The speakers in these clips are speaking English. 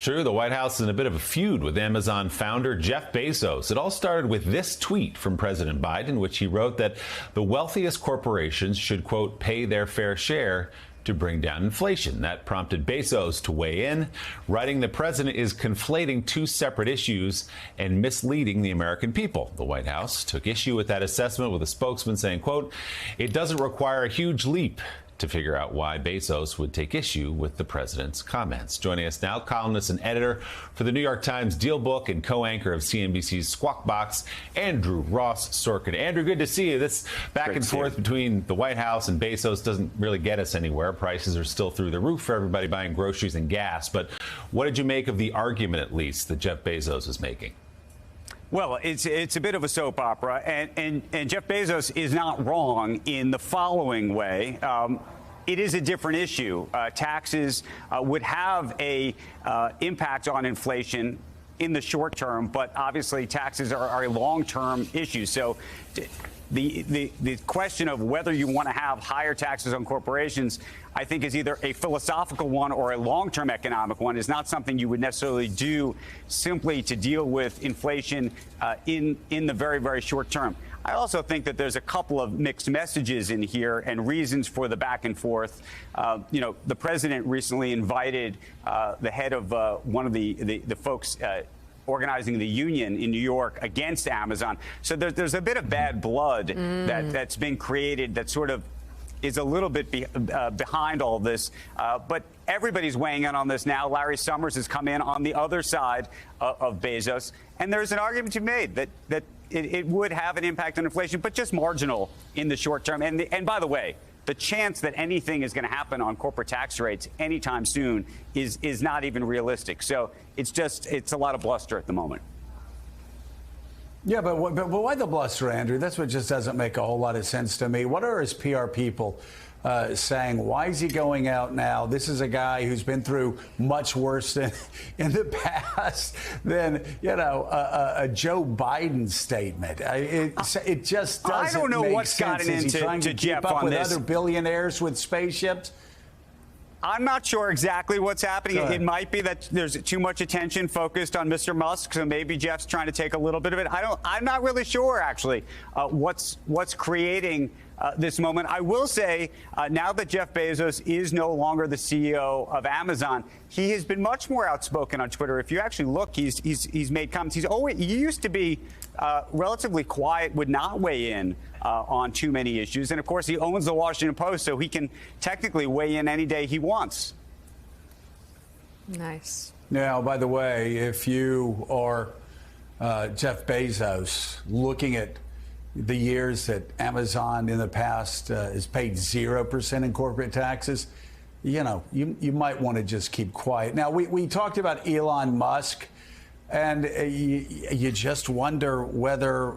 True, the White House is in a bit of a feud with Amazon founder Jeff Bezos. It all started with this tweet from President Biden, in which he wrote that the wealthiest corporations should, quote, pay their fair share to bring down inflation. That prompted Bezos to weigh in, writing the president is conflating two separate issues and misleading the American people. The White House took issue with that assessment, with a spokesman saying, quote, it doesn't require a huge leap to figure out why Bezos would take issue with the president's comments. Joining us now, columnist and editor for the New York Times Deal Book and co-anchor of CNBC's Squawk Box, Andrew Ross Sorkin. Andrew, good to see you. This back and forth between the White House and Bezos doesn't really get us anywhere. Prices are still through the roof for everybody buying groceries and gas. But what did you make of the argument, at least, that Jeff Bezos is making? Well, it's a bit of a soap opera, and Jeff Bezos is not wrong in the following way. It is a different issue. Taxes would have a impact on inflation in the short term, but obviously taxes are a long-term issue. So the question of whether you want to have higher taxes on corporations, I think, is either a philosophical one or a long-term economic one. Is not something you would necessarily do simply to deal with inflation in the very, very short term. I also think that there's a couple of mixed messages in here and reasons for the back and forth. The president recently invited the head of one of the folks organizing the union in New York against Amazon. So there's a bit of bad blood that's been created that sort of is a little bit behind all this. But everybody's weighing in on this now. Larry Summers has come in on the other side of Bezos. And there's an argument to be made that it would have an impact on inflation, but just marginal in the short term. And by the way, the chance that anything is going to happen on corporate tax rates anytime soon is not even realistic. So it's a lot of bluster at the moment. Yeah, but why the bluster, Andrew? That's what just doesn't make a whole lot of sense to me. What are his PR people saying? Why is he going out now? This is a guy who's been through much worse in the past than, a Joe Biden statement. It just doesn't. I don't know make what's sense. gotten Is he into trying to Jeff keep up on with this. other billionaires with spaceships? I'm not sure exactly what's happening. It might be that there's too much attention focused on Mr. Musk, so maybe Jeff's trying to take a little bit of it. I'm not really sure, actually, what's creating this moment. I will say, now that Jeff Bezos is no longer the CEO of Amazon, he has been much more outspoken on Twitter. If you actually look, he's made comments. He used to be relatively quiet, would not weigh in on too many issues. And of course, he owns the Washington Post, so he can technically weigh in any day he wants. Nice. Now, by the way, if you are Jeff Bezos, looking at the years that Amazon in the past has paid 0% in corporate taxes, you might want to just keep quiet. Now, we talked about Elon Musk, and you just wonder whether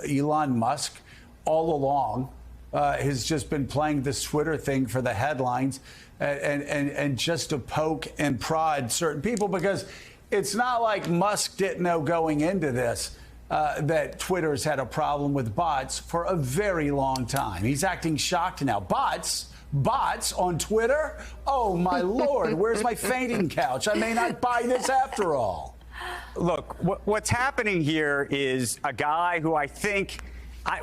Elon Musk all along has just been playing this Twitter thing for the headlines and just to poke and prod certain people, because it's not like Musk didn't know going into this that Twitter's had a problem with bots for a very long time. He's acting shocked now. Bots on Twitter? Oh, my Lord, where's my fainting couch? I may not buy this after all. Look, what's happening here is a guy who I think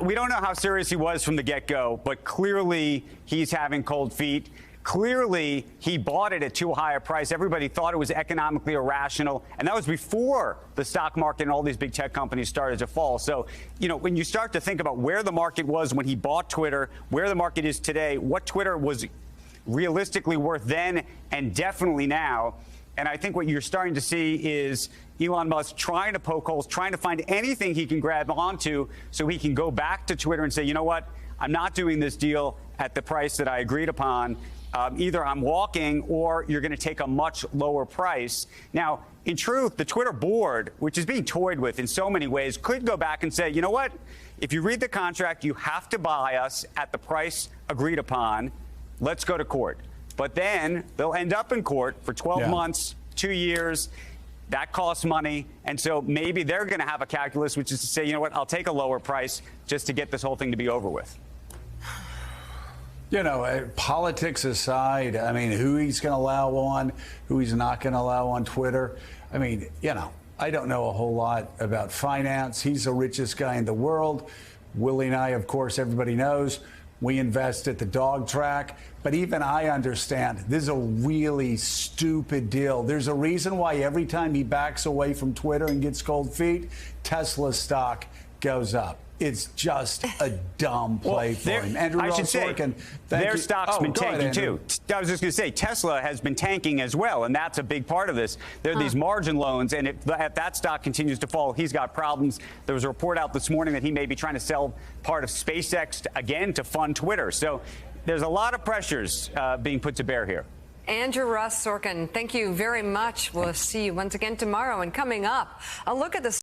we don't know how serious he was from the get-go, but clearly he's having cold feet. Clearly, he bought it at too high a price. Everybody thought it was economically irrational, and that was before the stock market and all these big tech companies started to fall. So, when you start to think about where the market was when he bought Twitter, where the market is today, what Twitter was realistically worth then and definitely now, and I think what you're starting to see is Elon Musk trying to poke holes, trying to find anything he can grab onto so he can go back to Twitter and say, you know what, I'm not doing this deal at the price that I agreed upon. Either I'm walking or you're going to take a much lower price. Now, in truth, the Twitter board, which is being toyed with in so many ways, could go back and say, you know what, if you read the contract, you have to buy us at the price agreed upon. Let's go to court. But then they'll end up in court for 12 months, 2 years. That costs money. And so maybe they're going to have a calculus, which is to say, you know what, I'll take a lower price just to get this whole thing to be over with. You know, politics aside, I mean, who he's going to allow on, who he's not going to allow on Twitter. I mean, you know, I don't know a whole lot about finance. He's the richest guy in the world. Willie and I, of course, everybody knows, we invest at the dog track. But even I understand this is a really stupid deal. There's a reason why every time he backs away from Twitter and gets cold feet, Tesla stock goes up. It's just a dumb play for him. Andrew I should say, Sorkin, their stock's been tanking too. I was just going to say, Tesla has been tanking as well, and that's a big part of this. There are these margin loans, and if that stock continues to fall, he's got problems. There was a report out this morning that he may be trying to sell part of SpaceX again to fund Twitter. So there's a lot of pressures being put to bear here. Andrew Ross Sorkin, thank you very much. We'll see you once again tomorrow. And coming up, a look at this.